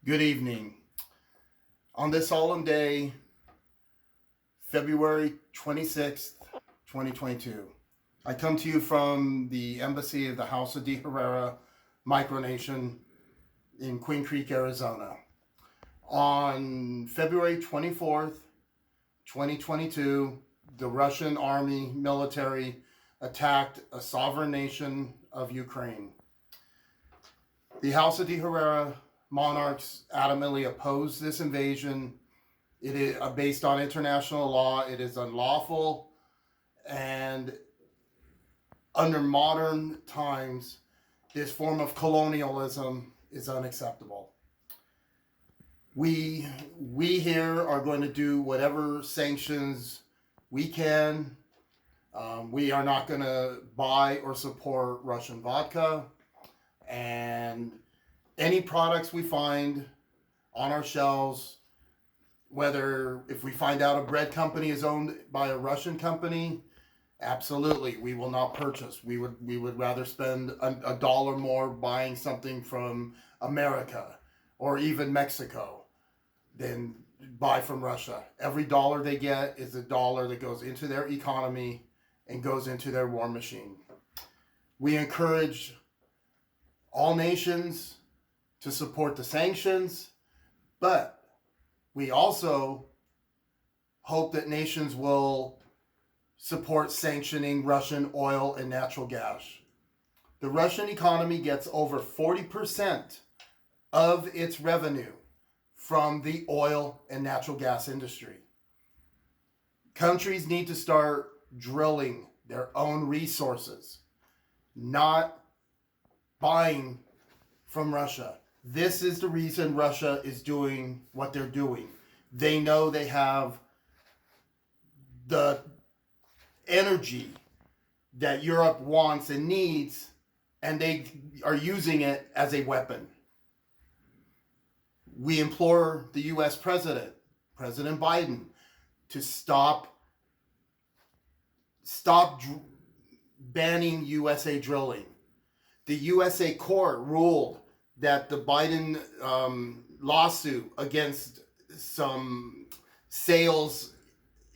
Good evening. On this solemn day, February 26th, 2022, I come to you from the embassy of the House of De Herrera Micronation in Queen Creek, Arizona. On February 24th, 2022, the Russian army military attacked a sovereign nation of Ukraine. The House of De Herrera monarchs adamantly opposed this invasion. It is based on international law. It is unlawful, and under modern times, this form of colonialism is unacceptable. We here are going to do whatever sanctions we can. We are not going to buy or support Russian vodka, and any products we find on our shelves, whether if we find out a bread company is owned by a Russian company, absolutely we will not purchase. We would rather spend a dollar more buying something from America or even Mexico than buy from Russia. Every dollar they get is a dollar that goes into their economy and goes into their war machine. We encourage all nations to support the sanctions, but we also hope that nations will support sanctioning Russian oil and natural gas. The Russian economy gets over 40% of its revenue from the oil and natural gas industry. Countries need to start drilling their own resources, not buying from Russia. This is the reason Russia is doing what they're doing. They know they have the energy that Europe wants and needs, and they are using it as a weapon. We implore the U.S. President Biden, to stop banning USA drilling. The USA court ruled that the Biden lawsuit against some sales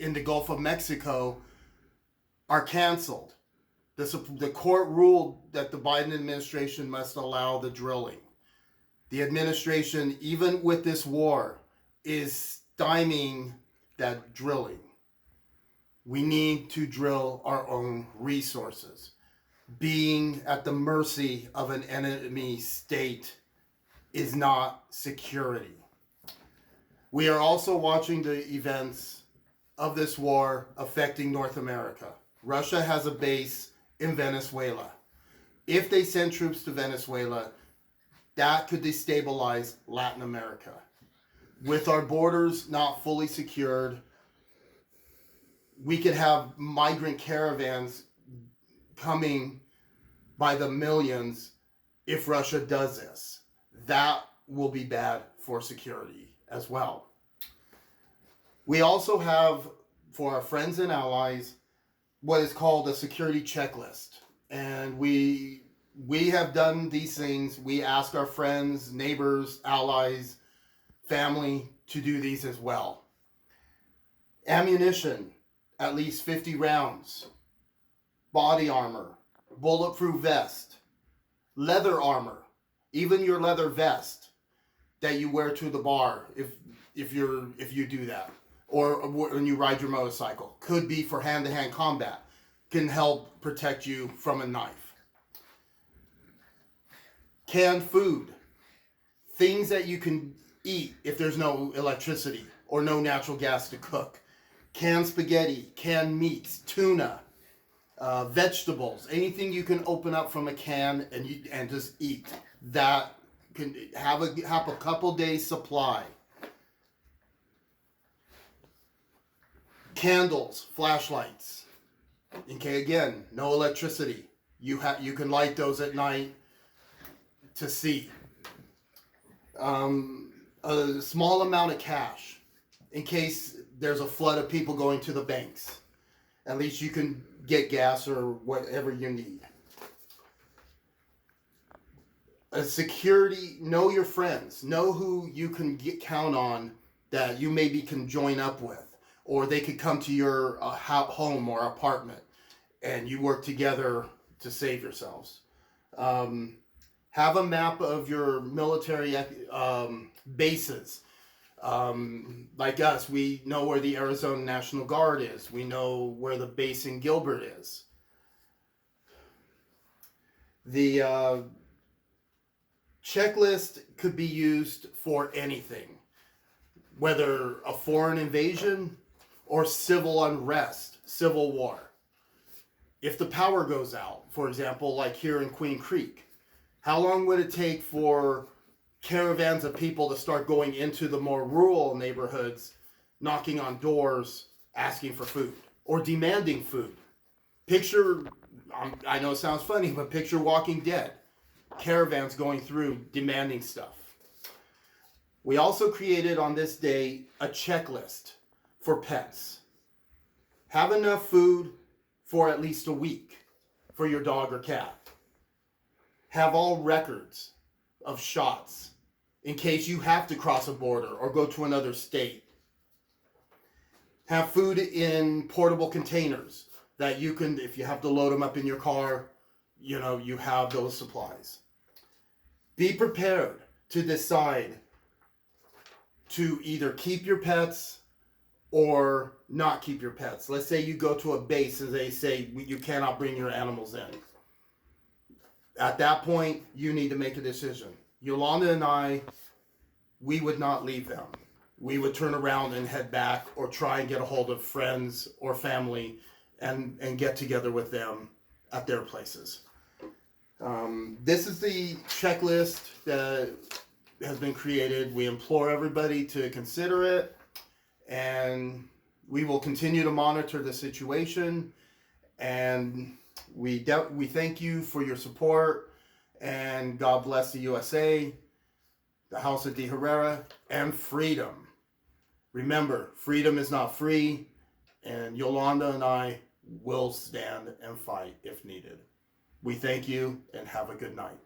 in the Gulf of Mexico are canceled. The court ruled that the Biden administration must allow the drilling. The administration, even with this war, is stymieing that drilling. We need to drill our own resources. Being at the mercy of an enemy state is not security. We are also watching the events of this war affecting North America. Russia has a base in Venezuela. If they send troops to Venezuela, that could destabilize Latin America. With our borders not fully secured, we could have migrant caravans coming by the millions if Russia does this. That will be bad for security as well. We also have, for our friends and allies, what is called a security checklist. And we have done these things. We ask our friends, neighbors, allies, family to do these as well. Ammunition, at least 50 rounds. Body armor, bulletproof vest, leather armor, even your leather vest that you wear to the bar if you do that, or when you ride your motorcycle, could be for hand-to-hand combat, can help protect you from a knife. Canned food, things that you can eat if there's no electricity or no natural gas to cook. Canned spaghetti, canned meats, tuna, vegetables, anything you can open up from a can and just eat. That can have a couple days supply. Candles, flashlights. Okay, again, no electricity. You can light those at night to see. A small amount of cash in case there's a flood of people going to the banks. At least you can get gas or whatever you need. A security, know your friends, know who you can count on that you maybe can join up with, or they could come to your home or apartment and you work together to save yourselves. Um, have a map of your military bases. Like us, we know where the Arizona National Guard is. We know where the base in Gilbert is. The checklist could be used for anything, whether a foreign invasion or civil unrest, civil war. If the power goes out, for example, like here in Queen Creek, how long would it take for caravans of people to start going into the more rural neighborhoods, knocking on doors, asking for food or demanding food? Picture, I know it sounds funny, but picture Walking Dead. Caravans going through demanding stuff. We also created on this day a checklist for pets. Have enough food for at least a week for your dog or cat. Have all records of shots in case you have to cross a border or go to another state. Have food in portable containers that you can, if you have to load them up in your car, you have those supplies. Be prepared to decide to either keep your pets or not keep your pets. Let's say you go to a base and they say you cannot bring your animals in. At that point, you need to make a decision. Yolanda and I, we would not leave them. We would turn around and head back or try and get a hold of friends or family and get together with them at their places. This is the checklist that has been created. We implore everybody to consider it, and we will continue to monitor the situation. And we thank you for your support, and God bless the USA, the House of De Herrera, and freedom. Remember, freedom is not free, and Yolanda and I will stand and fight if needed. We thank you and have a good night.